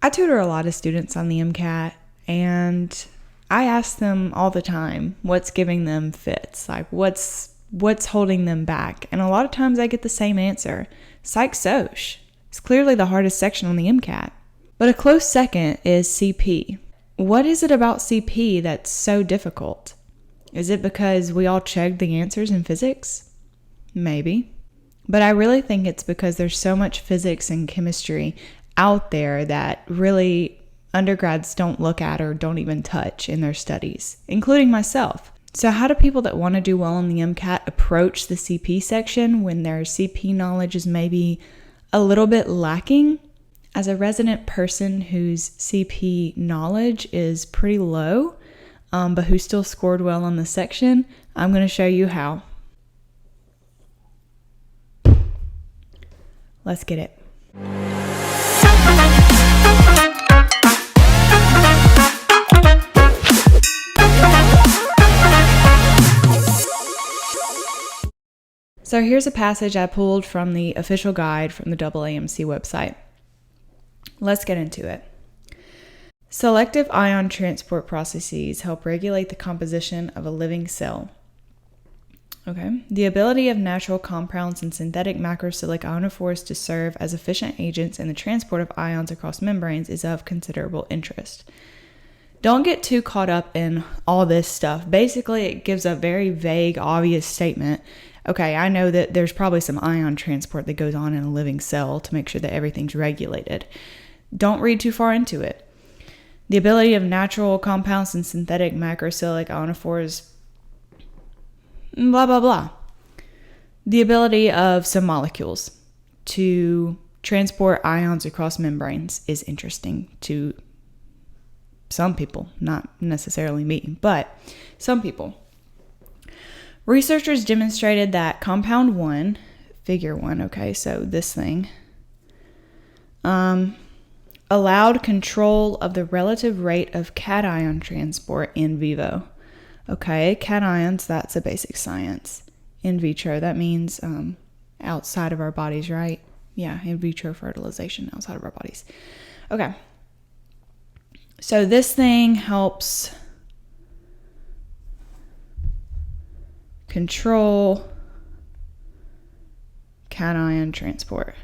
I tutor a lot of students on the MCAT, and I ask them all the time what's giving them fits, like what's holding them back. And a lot of times I get the same answer. Psych-Soc. It's clearly the hardest section on the MCAT. But a close second is CP. What is it about CP that's so difficult? Is it because we all checked the answers in physics? Maybe. But I really think it's because there's so much physics and chemistry out there that really undergrads don't look at or don't even touch in their studies, including myself. So how do people that want to do well on the MCAT approach the CP section when their CP knowledge is maybe a little bit lacking? As a resident person whose CP knowledge is pretty low, but who still scored well on the section, I'm going to show you how. Let's get it. So here's a passage I pulled from the official guide from the AAMC website. Let's get into it. Selective ion transport processes help regulate the composition of a living cell. Okay. The ability of natural compounds and synthetic macrocyclic ionophores to serve as efficient agents in the transport of ions across membranes is of considerable interest. Don't get too caught up in all this stuff. Basically, it gives a very vague, obvious statement. Okay, I know that there's probably some ion transport that goes on in a living cell to make sure that everything's regulated. Don't read too far into it. The ability of natural compounds and synthetic macrocyclic ionophores, blah, blah, blah. The ability of some molecules to transport ions across membranes is interesting to some people, not necessarily me, but some people. Researchers demonstrated that compound 1, figure 1, okay, so this thing, allowed control of the relative rate of cation transport in vivo. Okay, cations, that's a basic science. In vitro, that means outside of our bodies, right? Yeah, in vitro fertilization outside of our bodies. Okay. So this thing helps control cation transport.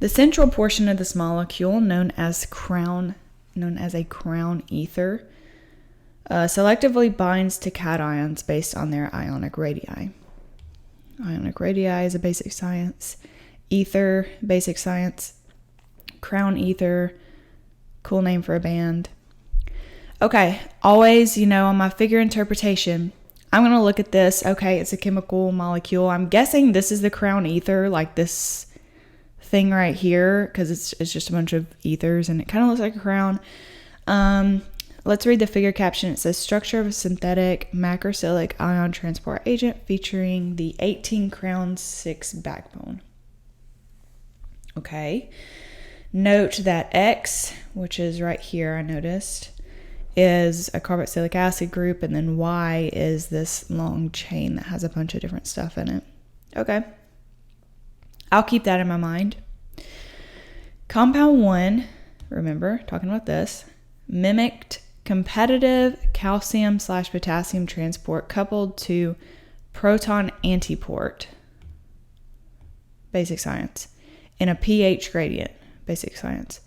The central portion of this molecule, known as a crown ether, selectively binds to cations based on their ionic radii. Ionic radii is a basic science. Ether, basic science. Crown ether, cool name for a band. Okay, always, on my figure interpretation, I'm going to look at this. Okay, it's a chemical molecule. I'm guessing this is the crown ether, like this thing right here, because it's just a bunch of ethers and it kind of looks like a crown. Let's read the figure caption. It says structure of a synthetic macrocyclic ion transport agent featuring the 18 crown 6 backbone. Okay. Note that X, which is right here, I noticed, is a carboxylic acid group, and then Y is this long chain that has a bunch of different stuff in it. Okay. I'll keep that in my mind. Compound 1, remember, talking about this, mimicked competitive calcium/potassium transport coupled to proton antiport, basic science, in a pH gradient, basic science,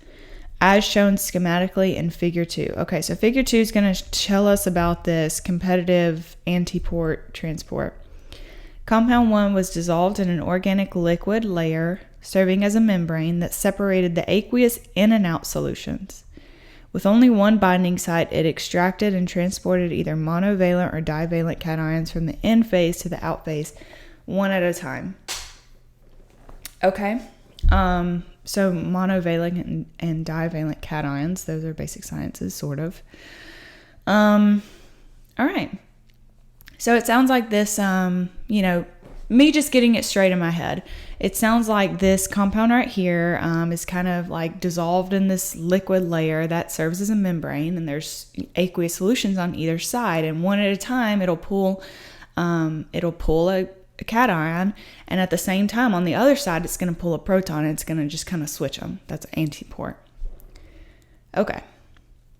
as shown schematically in figure 2. Okay, so figure 2 is going to tell us about this competitive antiport transport. Compound 1 was dissolved in an organic liquid layer serving as a membrane that separated the aqueous in and out solutions. With only one binding site, it extracted and transported either monovalent or divalent cations from the in phase to the out phase, one at a time. Okay, so monovalent and divalent cations, those are basic sciences, sort of. All right. So it sounds like this, me just getting it straight in my head. It sounds like this compound right here is kind of like dissolved in this liquid layer that serves as a membrane, and there's aqueous solutions on either side, and one at a time it'll pull a a cation, and at the same time on the other side it's going to pull a proton, and it's going to just kind of switch them. That's an antiport. Okay.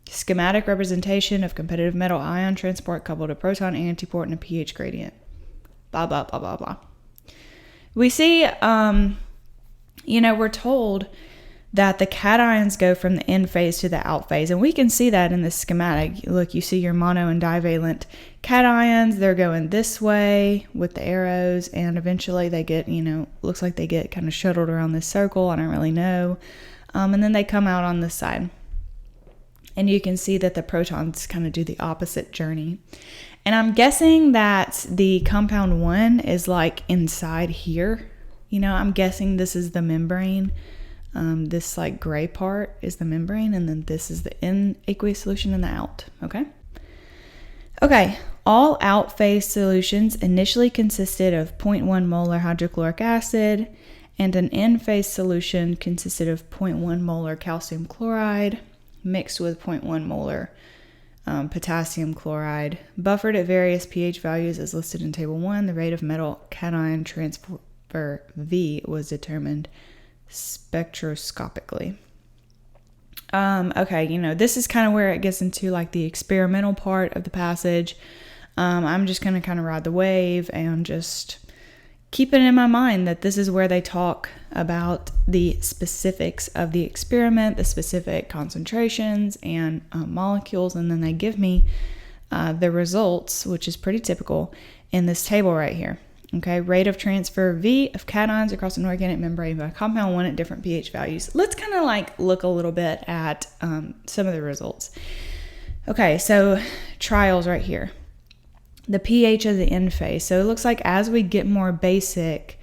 Schematic representation of competitive metal ion transport coupled to proton antiport and a pH gradient. Blah, blah, blah, blah, blah. We see, we're told that the cations go from the in phase to the out phase. And we can see that in the schematic. Look, you see your mono and divalent cations. They're going this way with the arrows. And eventually they get, looks like they get kind of shuttled around this circle. I don't really know. And then they come out on this side. And you can see that the protons kind of do the opposite journey. And I'm guessing that the compound 1 is like inside here. I'm guessing this is the membrane. This like gray part is the membrane, and then this is the in aqueous solution and the out. Okay. All out phase solutions initially consisted of 0.1 molar hydrochloric acid, and an in phase solution consisted of 0.1 molar calcium chloride mixed with 0.1 molar potassium chloride, buffered at various pH values as listed in Table 1. The rate of metal cation transfer V was determined spectroscopically. This is kind of where it gets into like the experimental part of the passage. I'm just going to kind of ride the wave and just keep it in my mind that this is where they talk about the specifics of the experiment, the specific concentrations and molecules, and then they give me the results, which is pretty typical in this table right here. Okay, rate of transfer V of cations across an organic membrane by compound 1 at different pH values. Let's kind of like look a little bit at some of the results. Okay, so trials right here. The pH of the in phase. So it looks like as we get more basic,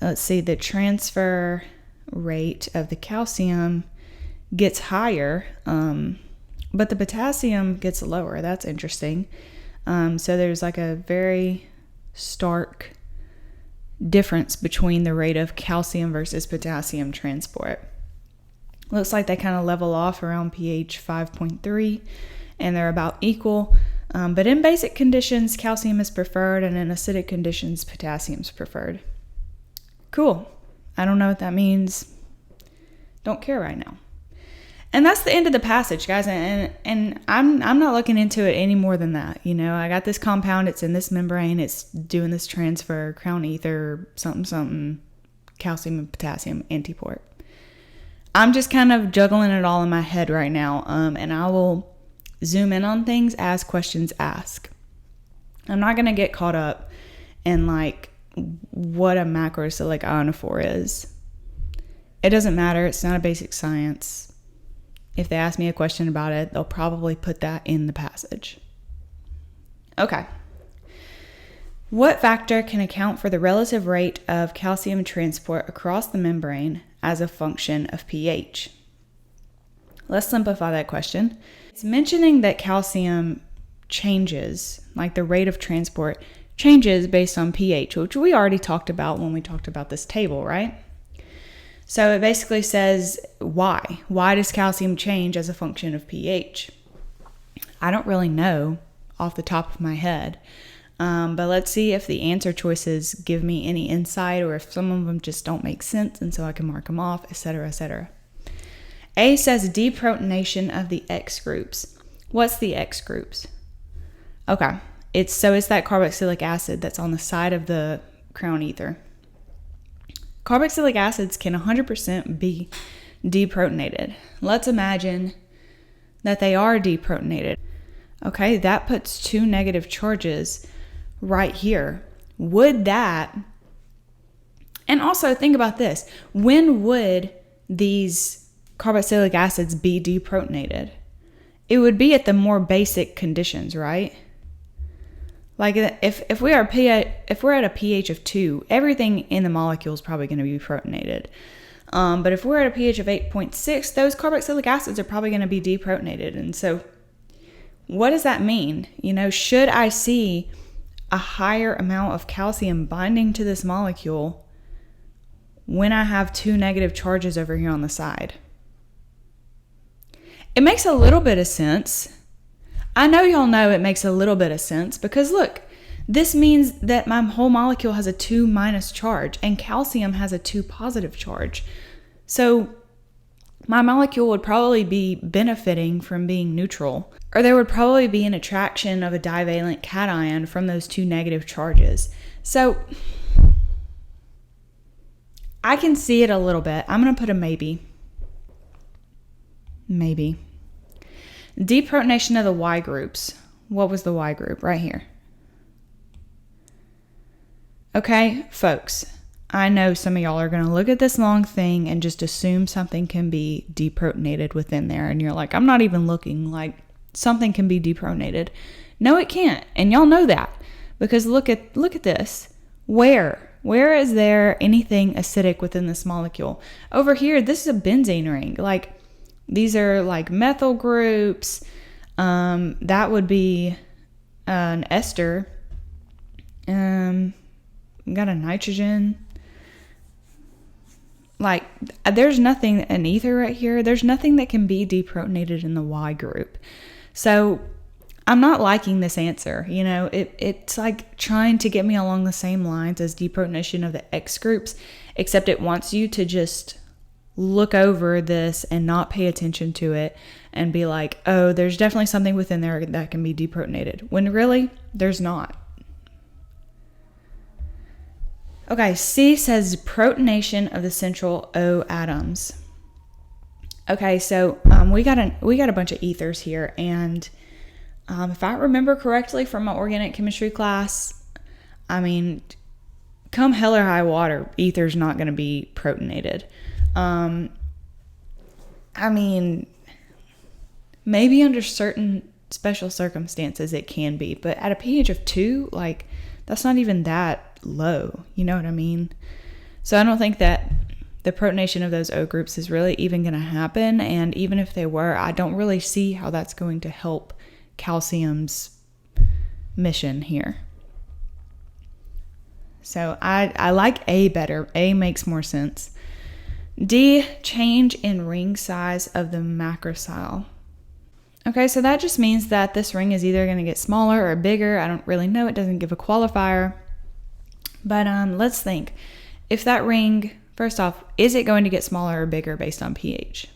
let's see, the transfer rate of the calcium gets higher, but the potassium gets lower. That's interesting. So there's like a very stark difference between the rate of calcium versus potassium transport. Looks like they kind of level off around pH 5.3, and they're about equal. But in basic conditions, calcium is preferred, and in acidic conditions, potassium is preferred. Cool. I don't know what that means. Don't care right now. And that's the end of the passage, guys. And I'm not looking into it any more than that. I got this compound. It's in this membrane. It's doing this transfer, crown ether, something, calcium and potassium, antiport. I'm just kind of juggling it all in my head right now. And I will zoom in on things as questions ask. I'm not going to get caught up in like what a macrocyclic ionophore is. It doesn't matter. It's not a basic science. If they ask me a question about it, they'll probably put that in the passage. Okay. What factor can account for the relative rate of calcium transport across the membrane as a function of pH? Let's simplify that question. It's mentioning that calcium changes, like the rate of transport changes based on pH, which we already talked about when we talked about this table, right? So it basically says why. Why does calcium change as a function of pH? I don't really know off the top of my head, but let's see if the answer choices give me any insight or if some of them just don't make sense, and so I can mark them off, etc., etc. A says deprotonation of the X groups. What's the X groups? Okay, it's that carboxylic acid that's on the side of the crown ether. Carboxylic acids can 100% be deprotonated. Let's imagine that they are deprotonated. Okay, that puts 2 negative charges right here. Would that, and also think about this, when would these carboxylic acids be deprotonated? It would be at the more basic conditions, right? Like if we're at a pH of 2, everything in the molecule is probably going to be protonated. But if we're at a pH of 8.6, those carboxylic acids are probably going to be deprotonated. And so what does that mean? Should I see a higher amount of calcium binding to this molecule when I have 2 negative charges over here on the side? It makes a little bit of sense. I know y'all know it makes a little bit of sense because look, This means that my whole molecule has a 2 minus charge and calcium has a 2 positive charge. So my molecule would probably be benefiting from being neutral, or there would probably be an attraction of a divalent cation from those 2 negative charges. So I can see it a little bit. I'm going to put a maybe. Maybe. Deprotonation of the Y groups. What was the Y group? Right here. Okay, folks, I know some of y'all are going to look at this long thing and just assume something can be deprotonated within there. And you're like, I'm not even looking, like something can be deprotonated. No, it can't. And y'all know that because look at this. Where is there anything acidic within this molecule? Over here, this is a benzene ring. Like these are like methyl groups. That would be an ester. Got a nitrogen. Like there's nothing, an ether right here. There's nothing that can be deprotonated in the Y group. So I'm not liking this answer. You know, it's like trying to get me along the same lines as deprotonation of the X groups, except it wants you to just look over this and not pay attention to it and be like, oh, there's definitely something within there that can be deprotonated. When really, there's not. Okay, C says protonation of the central O atoms. Okay, so we got a bunch of ethers here, and if I remember correctly from my organic chemistry class, I mean, come hell or high water, ether's not going to be protonated. I mean, maybe under certain special circumstances it can be, but at a pH of 2, like that's not even that low, you know what I mean? So I don't think that the protonation of those O groups is really even going to happen, and even if they were, I don't really see how that's going to help calcium's mission here. So I like A better. A makes more sense. D, change in ring size of the macrocyle. Okay, so that just means that this ring is either going to get smaller or bigger. I don't really know. It doesn't give a qualifier. But let's think. If that ring, first off, is it going to get smaller or bigger based on pH?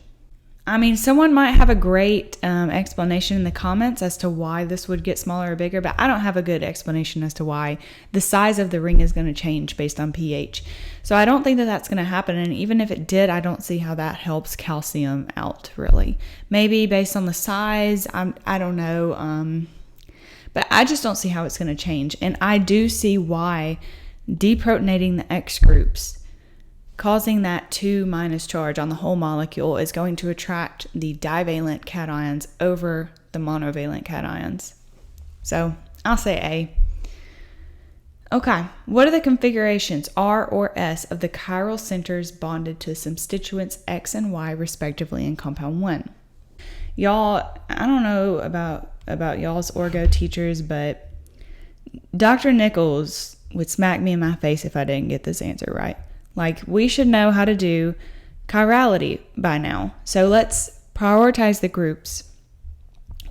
I mean, someone might have a great explanation in the comments as to why this would get smaller or bigger, but I don't have a good explanation as to why the size of the ring is going to change based on pH. So I don't think that that's going to happen, and even if it did, I don't see how that helps calcium out, really. Maybe based on the size, I don't know, but I just don't see how it's going to change, and I do see why deprotonating the X groups, causing that 2 minus charge on the whole molecule, is going to attract the divalent cations over the monovalent cations. So I'll say A. Okay, what are the configurations, R or S, of the chiral centers bonded to substituents X and Y respectively in compound 1? Y'all, I don't know about y'all's orgo teachers, but Dr. Nichols would smack me in my face if I didn't get this answer right. Like, we should know how to do chirality by now. So let's prioritize the groups.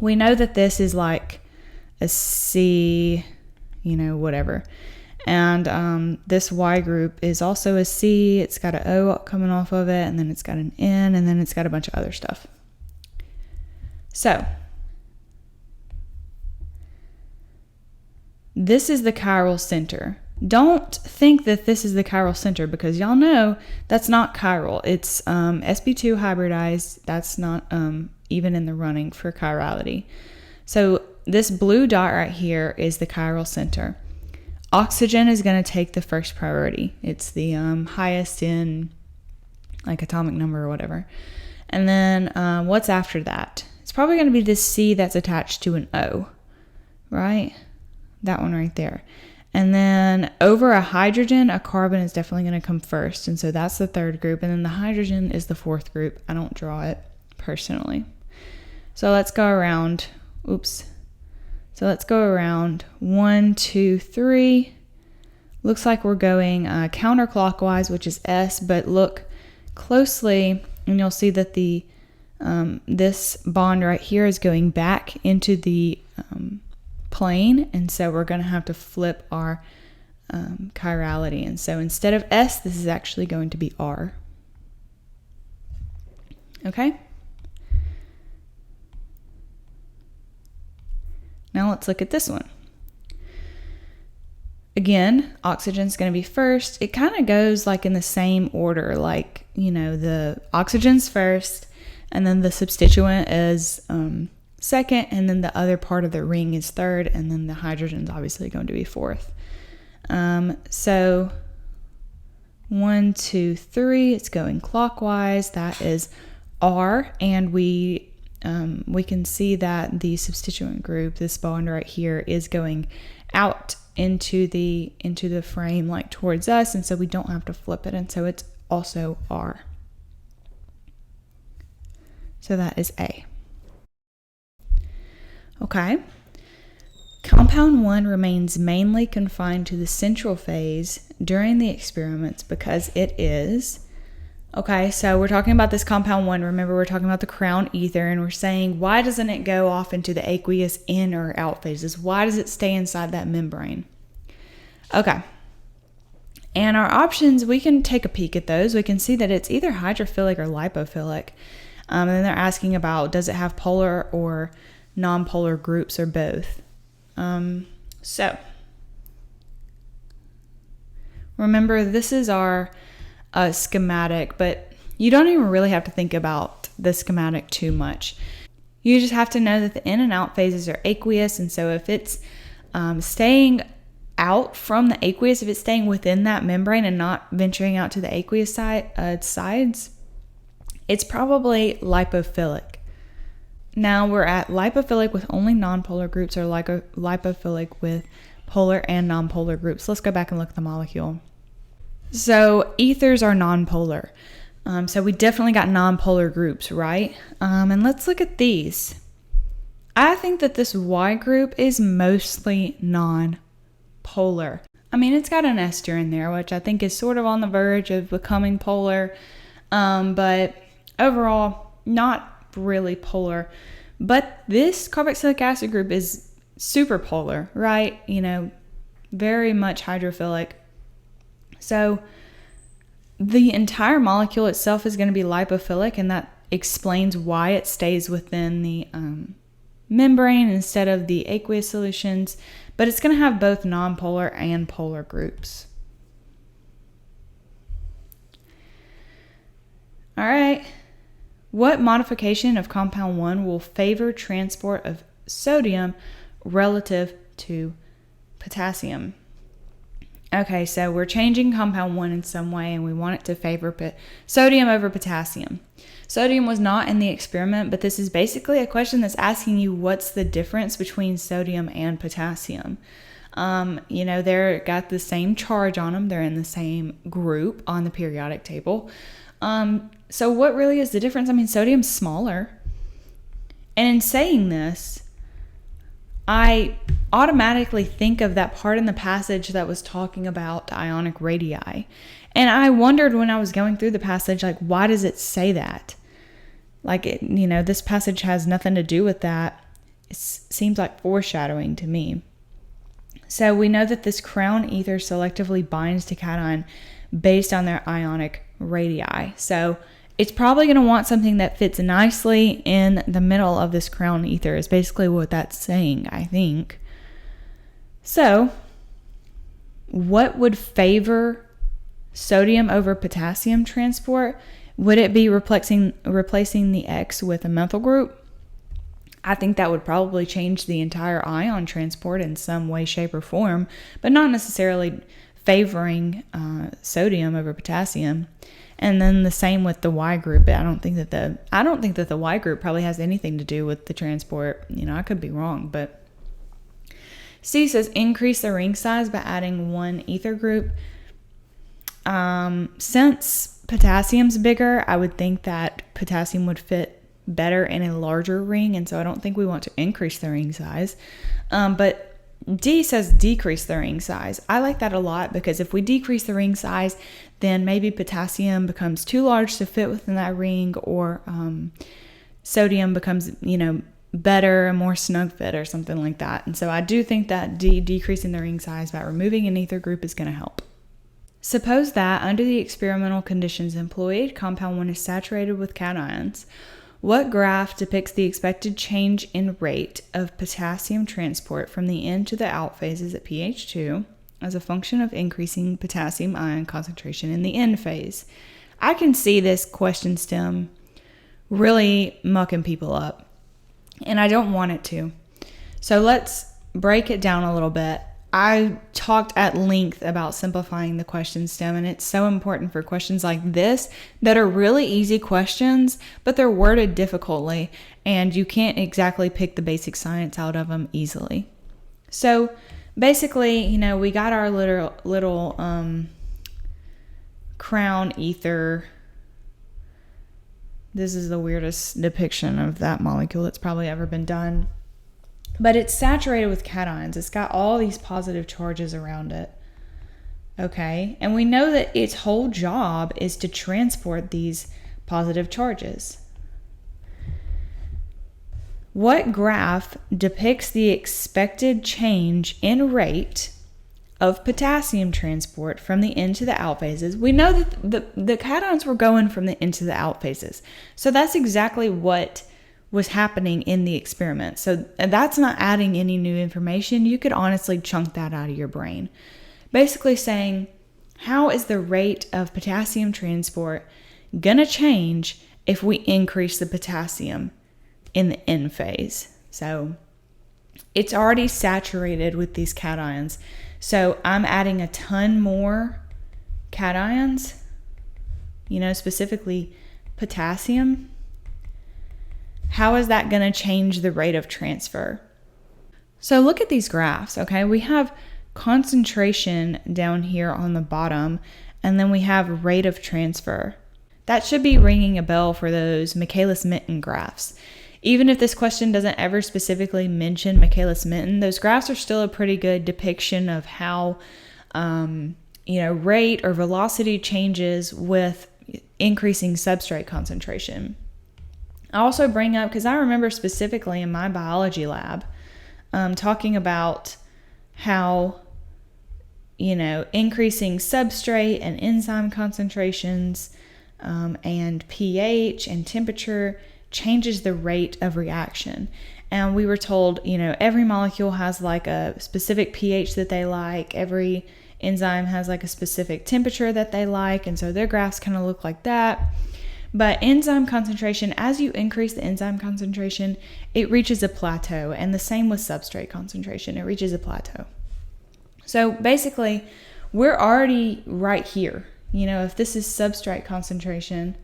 We know that this is like a C, you know, whatever. And this Y group is also a C. It's got an O coming off of it, and then it's got an N, and then it's got a bunch of other stuff. So this is the chiral center. Don't think that this is the chiral center, because y'all know that's not chiral. It's sp2 hybridized. That's not even in the running for chirality. So this blue dot right here is the chiral center. Oxygen is going to take the first priority. It's the highest in like atomic number or whatever. And then what's after that? It's probably going to be this C that's attached to an O, right? That one right there. And then over a hydrogen, a carbon is definitely going to come first. And so that's the third group. And then the hydrogen is the fourth group. I don't draw it personally. So let's go around. Oops. So let's go around 1, 2, 3. Looks like we're going counterclockwise, which is S. But look closely and you'll see that the this bond right here is going back into the plane, and so we're going to have to flip our chirality. And so instead of S, this is actually going to be R. Okay? Now let's look at this one. Again, oxygen's going to be first. It kind of goes like in the same order, like, the oxygen's first, and then the substituent is second, and then the other part of the ring is third, and then the hydrogen's obviously going to be fourth. So 1, 2, 3, it's going clockwise. That is R, and we can see that the substituent group, this bond right here, is going out into the frame, like towards us, and so we don't have to flip it, and so it's also R. So that is A. Okay. Compound 1 remains mainly confined to the central phase during the experiments because it is... Okay, so we're talking about this compound 1. Remember, we're talking about the crown ether, and we're saying, why doesn't it go off into the aqueous in or out phases? Why does it stay inside that membrane? Okay. And our options, we can take a peek at those. We can see that it's either hydrophilic or lipophilic. And then they're asking about, does it have polar or non-polar groups or both? So, remember, this is our schematic, but you don't even really have to think about the schematic too much. You just have to know that the in and out phases are aqueous, and so if it's staying out from the aqueous, if it's staying within that membrane and not venturing out to the aqueous sides, it's probably lipophilic. Now we're at lipophilic with only nonpolar groups, or lipophilic with polar and nonpolar groups. Let's go back and look at the molecule. So ethers are nonpolar. So we definitely got nonpolar groups, right? And let's look at these. I think that this Y group is mostly non-polar. I mean, it's got an ester in there, which I think is sort of on the verge of becoming polar, but overall, not really polar. But this carboxylic acid group is super polar, right? Very much hydrophilic. So the entire molecule itself is going to be lipophilic, and that explains why it stays within the membrane instead of the aqueous solutions, but it's going to have both nonpolar and polar groups. All right. What modification of compound 1 will favor transport of sodium relative to potassium? Okay, so we're changing compound 1 in some way, and we want it to favor sodium over potassium. Sodium was not in the experiment, but this is basically a question that's asking you what's the difference between sodium and potassium. They're got the same charge on them. They're in the same group on the periodic table. So what really is the difference? I mean, sodium's smaller. And in saying this, I automatically think of that part in the passage that was talking about ionic radii. And I wondered when I was going through the passage, like, why does it say that? Like, this passage has nothing to do with that. It seems like foreshadowing to me. So we know that this crown ether selectively binds to cation based on their ionic radii. So it's probably going to want something that fits nicely in the middle of this crown ether is basically what that's saying, I think. So what would favor sodium over potassium transport? Would it be replacing the X with a methyl group? I think that would probably change the entire ion transport in some way, shape, or form, but not necessarily favoring sodium over potassium. And then the same with the Y group. I don't think that the Y group probably has anything to do with the transport. I could be wrong, but C says increase the ring size by adding one ether group. Since potassium's bigger, I would think that potassium would fit better in a larger ring, and so I don't think we want to increase the ring size. But D says decrease the ring size. I like that a lot because if we decrease the ring size, then maybe potassium becomes too large to fit within that ring, or sodium becomes, better, a more snug fit or something like that. And so I do think that decreasing the ring size by removing an ether group is going to help. Suppose that under the experimental conditions employed, compound 1 is saturated with cations. What graph depicts the expected change in rate of potassium transport from the in to the out phases at pH 2 as a function of increasing potassium ion concentration in the in phase? I can see this question stem really mucking people up, and I don't want it to. So let's break it down a little bit. I talked at length about simplifying the question stem, and it's so important for questions like this that are really easy questions, but they're worded difficultly, and you can't exactly pick the basic science out of them easily. So basically, we got our little crown ether. This is the weirdest depiction of that molecule that's probably ever been done. But it's saturated with cations. It's got all these positive charges around it. Okay? And we know that its whole job is to transport these positive charges. What graph depicts the expected change in rate of potassium transport from the in to the out phases? We know that the cations were going from the in to the out phases. So that's exactly what was happening in the experiment. So that's not adding any new information. You could honestly chunk that out of your brain. Basically saying, how is the rate of potassium transport gonna change if we increase the potassium in the in phase? So it's already saturated with these cations. So I'm adding a ton more cations, specifically potassium. How is that going to change the rate of transfer? So look at these graphs, okay? We have concentration down here on the bottom, and then we have rate of transfer. That should be ringing a bell for those Michaelis-Menten graphs. Even if this question doesn't ever specifically mention Michaelis-Menten, those graphs are still a pretty good depiction of how, rate or velocity changes with increasing substrate concentration. I also bring up, because I remember specifically in my biology lab, talking about how, increasing substrate and enzyme concentrations and pH and temperature changes the rate of reaction. And we were told, every molecule has like a specific pH that they like. Every enzyme has like a specific temperature that they like. And so their graphs kind of look like that. But enzyme concentration, as you increase the enzyme concentration, it reaches a plateau. And the same with substrate concentration, it reaches a plateau. So basically, we're already right here. If this is substrate concentration,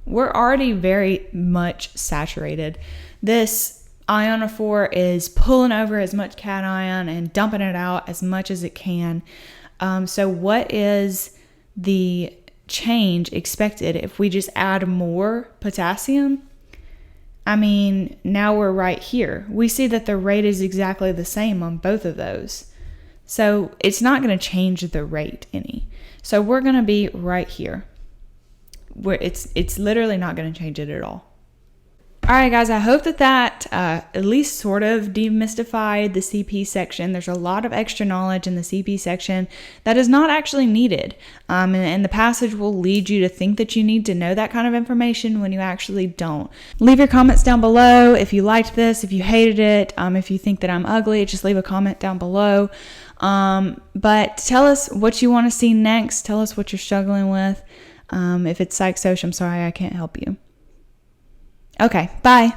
we're already very much saturated. This ionophore is pulling over as much cation and dumping it out as much as it can. So what is the change expected if we just add more potassium? Now we're right here. We see that the rate is exactly the same on both of those. So it's not going to change the rate any. So we're going to be right here, where it's literally not going to change it at all. All right, guys, I hope that at least sort of demystified the CP section. There's a lot of extra knowledge in the CP section that is not actually needed. And the passage will lead you to think that you need to know that kind of information when you actually don't. Leave your comments down below if you liked this, if you hated it, if you think that I'm ugly, just leave a comment down below. But tell us what you want to see next. Tell us what you're struggling with. If it's psych-soc, I'm sorry I can't help you. Okay, bye.